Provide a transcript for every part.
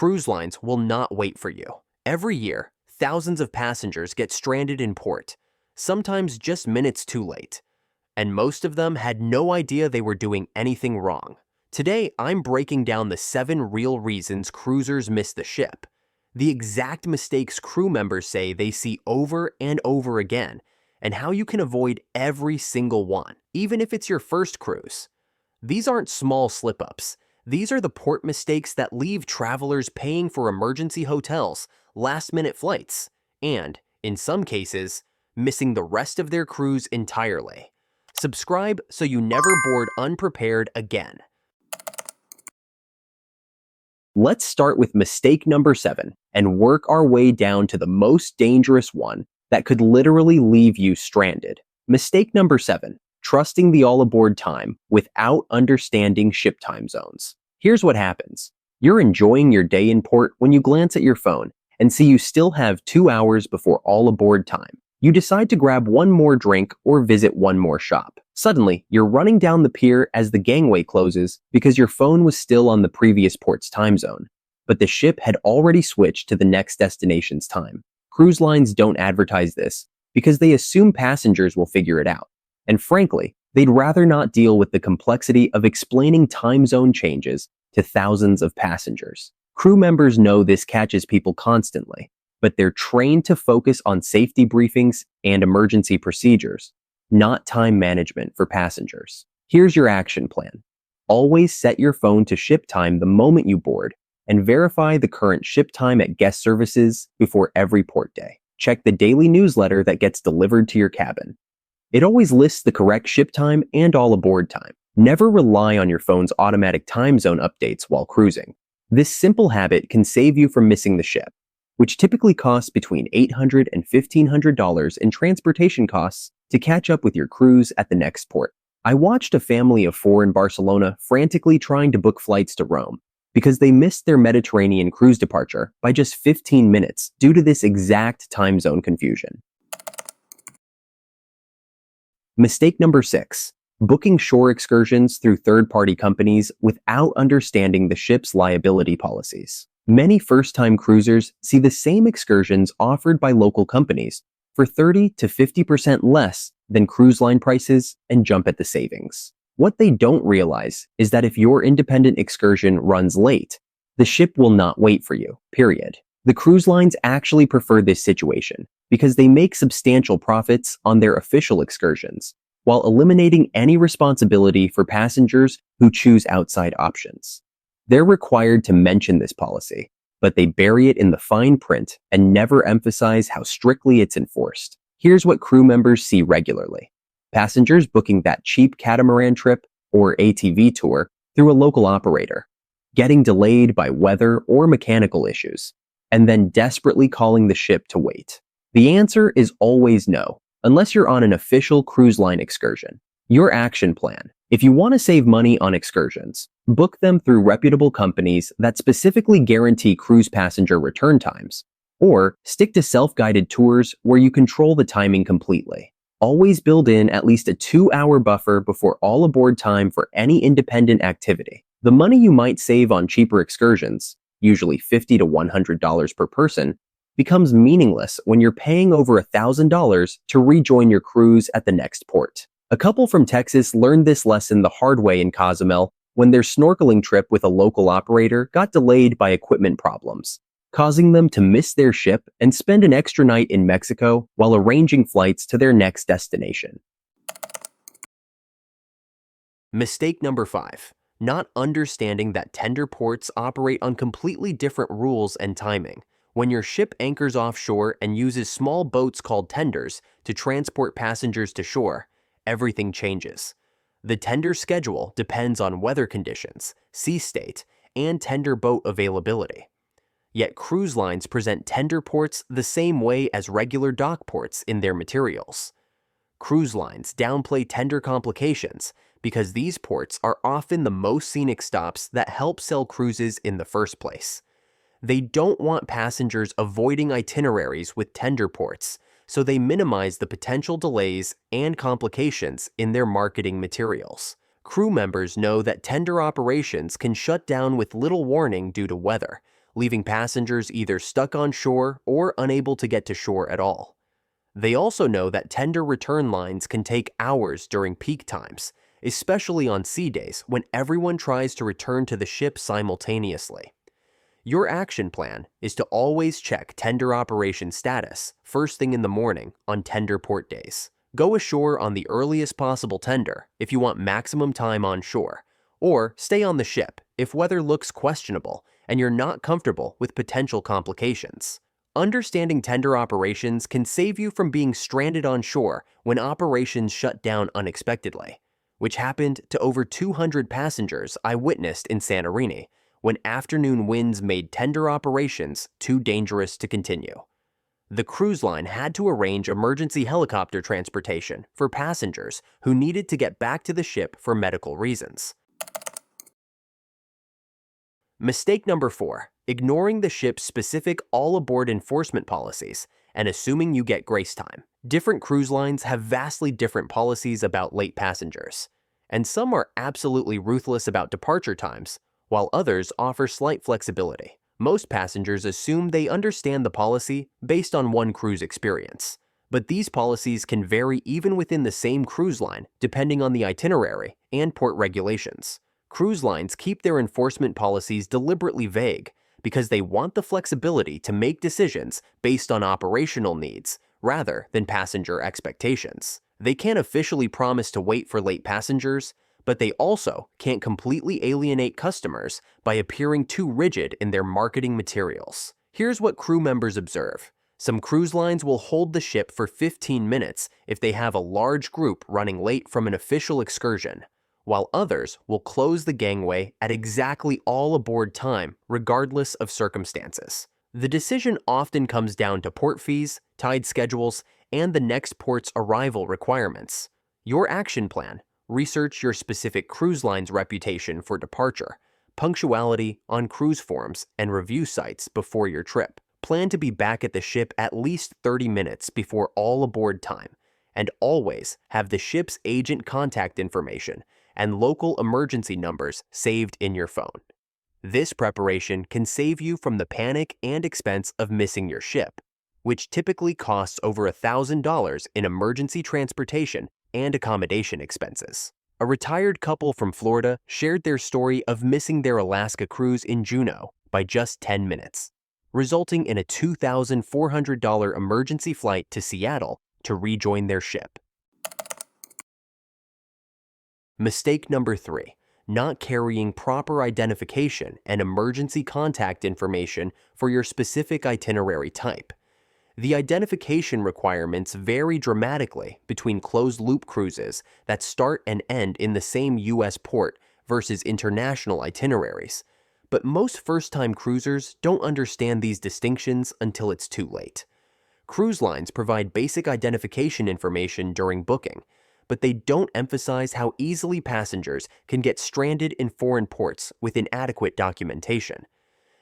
Cruise lines will not wait for you. Every year, thousands of passengers get stranded in port, sometimes just minutes too late. And most of them had no idea they were doing anything wrong. Today, I'm breaking down the 7 real reasons cruisers miss the ship, the exact mistakes crew members say they see over and over again, and how you can avoid every single one, even if it's your first cruise. These aren't small slip-ups. These are the port mistakes that leave travelers paying for emergency hotels, last-minute flights, and, in some cases, missing the rest of their cruise entirely. Subscribe so you never board unprepared again. Let's start with mistake number 7 and work our way down to the most dangerous one that could literally leave you stranded. Mistake number 7. Trusting the all-aboard time without understanding ship time zones. Here's what happens. You're enjoying your day in port when you glance at your phone and see you still have 2 hours before all-aboard time. You decide to grab one more drink or visit one more shop. Suddenly, you're running down the pier as the gangway closes because your phone was still on the previous port's time zone, but the ship had already switched to the next destination's time. Cruise lines don't advertise this because they assume passengers will figure it out. And frankly, they'd rather not deal with the complexity of explaining time zone changes to thousands of passengers. Crew members know this catches people constantly, but they're trained to focus on safety briefings and emergency procedures, not time management for passengers. Here's your action plan. Always set your phone to ship time the moment you board, and verify the current ship time at guest services before every port day. Check the daily newsletter that gets delivered to your cabin. It always lists the correct ship time and all aboard time. Never rely on your phone's automatic time zone updates while cruising. This simple habit can save you from missing the ship, which typically costs between $800 and $1,500 in transportation costs to catch up with your cruise at the next port. I watched a family of 4 in Barcelona frantically trying to book flights to Rome because they missed their Mediterranean cruise departure by just 15 minutes due to this exact time zone confusion. Mistake number 6. Booking shore excursions through third-party companies without understanding the ship's liability policies. Many first-time cruisers see the same excursions offered by local companies for 30 to 50% less than cruise line prices and jump at the savings. What they don't realize is that if your independent excursion runs late, the ship will not wait for you, period. The cruise lines actually prefer this situation because they make substantial profits on their official excursions, while eliminating any responsibility for passengers who choose outside options. They're required to mention this policy, but they bury it in the fine print and never emphasize how strictly it's enforced. Here's what crew members see regularly. Passengers booking that cheap catamaran trip or ATV tour through a local operator, getting delayed by weather or mechanical issues, and then desperately calling the ship to wait. The answer is always no, unless you're on an official cruise line excursion. Your action plan. If you want to save money on excursions, book them through reputable companies that specifically guarantee cruise passenger return times, or stick to self-guided tours where you control the timing completely. Always build in at least a 2-hour buffer before all aboard time for any independent activity. The money you might save on cheaper excursions, usually $50 to $100 per person, becomes meaningless when you're paying over $1,000 to rejoin your cruise at the next port. A couple from Texas learned this lesson the hard way in Cozumel when their snorkeling trip with a local operator got delayed by equipment problems, causing them to miss their ship and spend an extra night in Mexico while arranging flights to their next destination. Mistake number 5. Not understanding that tender ports operate on completely different rules and timing. When your ship anchors offshore and uses small boats called tenders to transport passengers to shore, everything changes. The tender schedule depends on weather conditions, sea state, and tender boat availability. Yet cruise lines present tender ports the same way as regular dock ports in their materials. Cruise lines downplay tender complications because these ports are often the most scenic stops that help sell cruises in the first place. They don't want passengers avoiding itineraries with tender ports, so they minimize the potential delays and complications in their marketing materials. Crew members know that tender operations can shut down with little warning due to weather, leaving passengers either stuck on shore or unable to get to shore at all. They also know that tender return lines can take hours during peak times, especially on sea days when everyone tries to return to the ship simultaneously. Your action plan is to always check tender operation status first thing in the morning on tender port days. Go ashore on the earliest possible tender if you want maximum time on shore, or stay on the ship if weather looks questionable and you're not comfortable with potential complications. Understanding tender operations can save you from being stranded on shore when operations shut down unexpectedly, which happened to over 200 passengers I witnessed in Santorini when afternoon winds made tender operations too dangerous to continue. The cruise line had to arrange emergency helicopter transportation for passengers who needed to get back to the ship for medical reasons. Mistake number 4. Ignoring the ship's specific all-aboard enforcement policies and assuming you get grace time. Different cruise lines have vastly different policies about late passengers, and some are absolutely ruthless about departure times, while others offer slight flexibility. Most passengers assume they understand the policy based on one cruise experience, but these policies can vary even within the same cruise line depending on the itinerary and port regulations. Cruise lines keep their enforcement policies deliberately vague because they want the flexibility to make decisions based on operational needs rather than passenger expectations. They can't officially promise to wait for late passengers, but they also can't completely alienate customers by appearing too rigid in their marketing materials. Here's what crew members observe. Some cruise lines will hold the ship for 15 minutes if they have a large group running late from an official excursion, while others will close the gangway at exactly all aboard time, regardless of circumstances. The decision often comes down to port fees, tide schedules, and the next port's arrival requirements. Your action plan: research your specific cruise line's reputation for departure, punctuality on cruise forums and review sites before your trip. Plan to be back at the ship at least 30 minutes before all aboard time, and always have the ship's agent contact information and local emergency numbers saved in your phone. This preparation can save you from the panic and expense of missing your ship, which typically costs over $1,000 in emergency transportation and accommodation expenses. A retired couple from Florida shared their story of missing their Alaska cruise in Juneau by just 10 minutes, resulting in a $2,400 emergency flight to Seattle to rejoin their ship. Mistake number 3. Not carrying proper identification and emergency contact information for your specific itinerary type. The identification requirements vary dramatically between closed-loop cruises that start and end in the same U.S. port versus international itineraries, but most first-time cruisers don't understand these distinctions until it's too late. Cruise lines provide basic identification information during booking, but they don't emphasize how easily passengers can get stranded in foreign ports with inadequate documentation.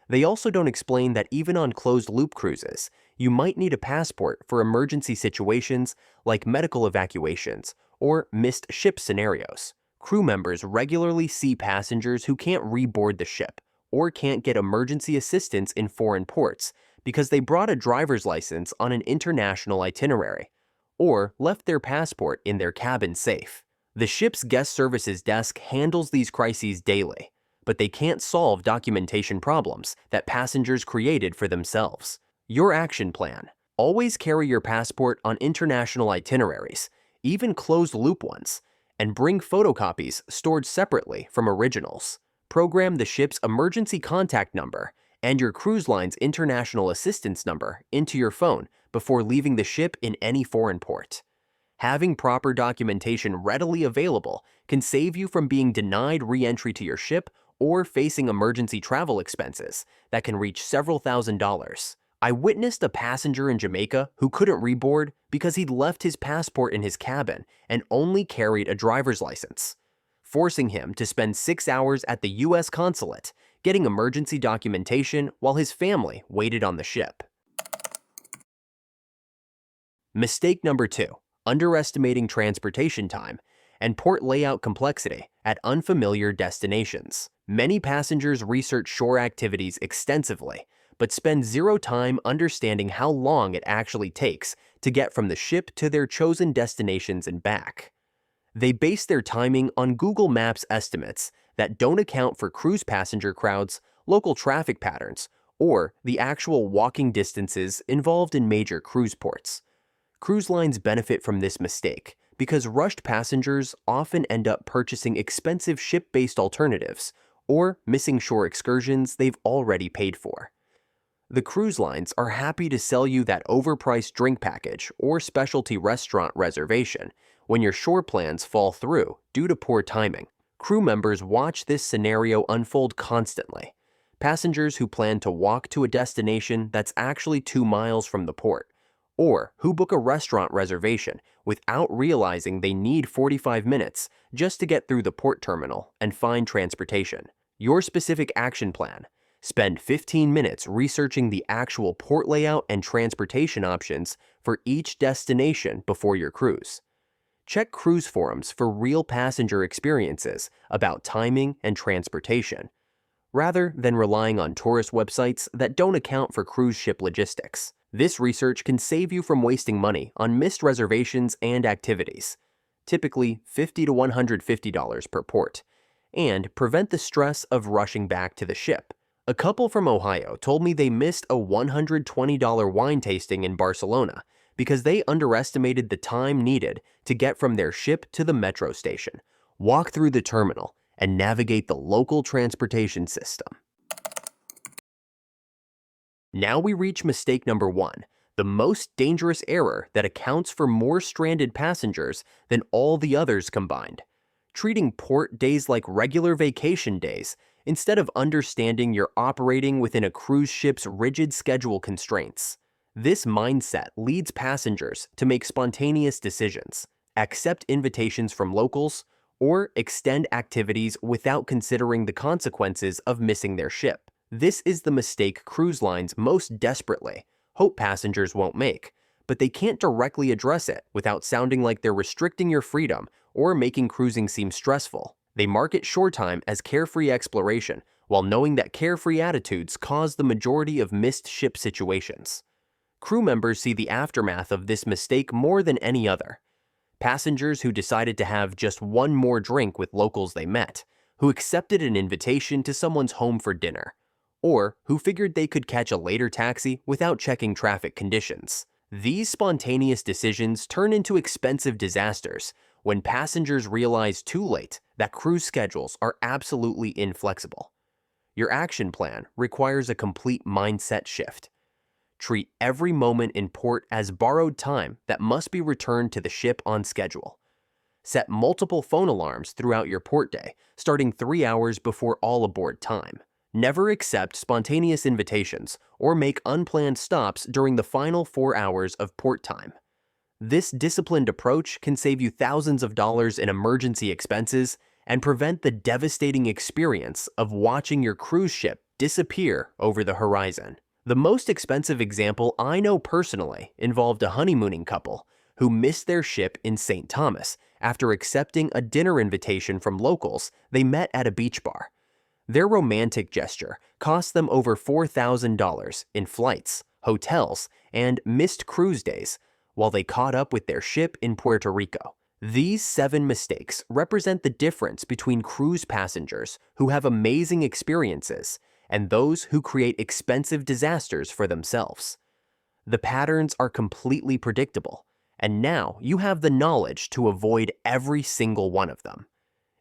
They also don't explain that even on closed-loop cruises, you might need a passport for emergency situations like medical evacuations or missed ship scenarios. Crew members regularly see passengers who can't reboard the ship or can't get emergency assistance in foreign ports because they brought a driver's license on an international itinerary or left their passport in their cabin safe. The ship's guest services desk handles these crises daily, but they can't solve documentation problems that passengers created for themselves. Your action plan: always carry your passport on international itineraries, even closed-loop ones, and bring photocopies stored separately from originals. Program the ship's emergency contact number and your cruise line's international assistance number into your phone before leaving the ship in any foreign port. Having proper documentation readily available can save you from being denied re-entry to your ship or facing emergency travel expenses that can reach several $1,000s. I witnessed a passenger in Jamaica who couldn't reboard because he'd left his passport in his cabin and only carried a driver's license, forcing him to spend 6 hours at the U.S. consulate getting emergency documentation while his family waited on the ship. Mistake number 2. Underestimating transportation time and port layout complexity at unfamiliar destinations. Many passengers research shore activities extensively, but spend zero time understanding how long it actually takes to get from the ship to their chosen destinations and back. They base their timing on Google Maps estimates that don't account for cruise passenger crowds, local traffic patterns, or the actual walking distances involved in major cruise ports. Cruise lines benefit from this mistake because rushed passengers often end up purchasing expensive ship-based alternatives or missing shore excursions they've already paid for. The cruise lines are happy to sell you that overpriced drink package or specialty restaurant reservation when your shore plans fall through due to poor timing. Crew members watch this scenario unfold constantly. Passengers who plan to walk to a destination that's actually 2 miles from the port, or who book a restaurant reservation without realizing they need 45 minutes just to get through the port terminal and find transportation. Your specific action plan. Spend 15 minutes researching the actual port layout and transportation options for each destination before your cruise. Check cruise forums for real passenger experiences about timing and transportation, rather than relying on tourist websites that don't account for cruise ship logistics. This research can save you from wasting money on missed reservations and activities, typically $50 to $150 per port, and prevent the stress of rushing back to the ship. A couple from Ohio told me they missed a $120 wine tasting in Barcelona because they underestimated the time needed to get from their ship to the metro station, walk through the terminal, and navigate the local transportation system. Now we reach mistake number 1, the most dangerous error that accounts for more stranded passengers than all the others combined. Treating port days like regular vacation days instead of understanding you're operating within a cruise ship's rigid schedule constraints. This mindset leads passengers to make spontaneous decisions, accept invitations from locals, or extend activities without considering the consequences of missing their ship. This is the mistake cruise lines most desperately hope passengers won't make, but they can't directly address it without sounding like they're restricting your freedom or making cruising seem stressful. They market shore time as carefree exploration, while knowing that carefree attitudes cause the majority of missed ship situations. Crew members see the aftermath of this mistake more than any other. Passengers who decided to have just one more drink with locals they met, who accepted an invitation to someone's home for dinner, or who figured they could catch a later taxi without checking traffic conditions. These spontaneous decisions turn into expensive disasters when passengers realize too late that cruise schedules are absolutely inflexible. Your action plan requires a complete mindset shift. Treat every moment in port as borrowed time that must be returned to the ship on schedule. Set multiple phone alarms throughout your port day, starting 3 hours before all aboard time. Never accept spontaneous invitations or make unplanned stops during the final 4 hours of port time. This disciplined approach can save you thousands of dollars in emergency expenses and prevent the devastating experience of watching your cruise ship disappear over the horizon. The most expensive example I know personally involved a honeymooning couple who missed their ship in St. Thomas after accepting a dinner invitation from locals they met at a beach bar. Their romantic gesture cost them over $4,000 in flights, hotels, and missed cruise days while they caught up with their ship in Puerto Rico. These 7 mistakes represent the difference between cruise passengers who have amazing experiences and those who create expensive disasters for themselves. The patterns are completely predictable, and now you have the knowledge to avoid every single one of them.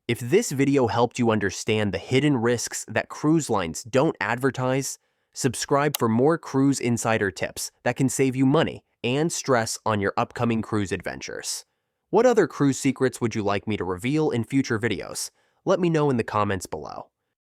If this video helped you understand the hidden risks that cruise lines don't advertise, subscribe for more cruise insider tips that can save you money and stress on your upcoming cruise adventures. What other cruise secrets would you like me to reveal in future videos? Let me know in the comments below.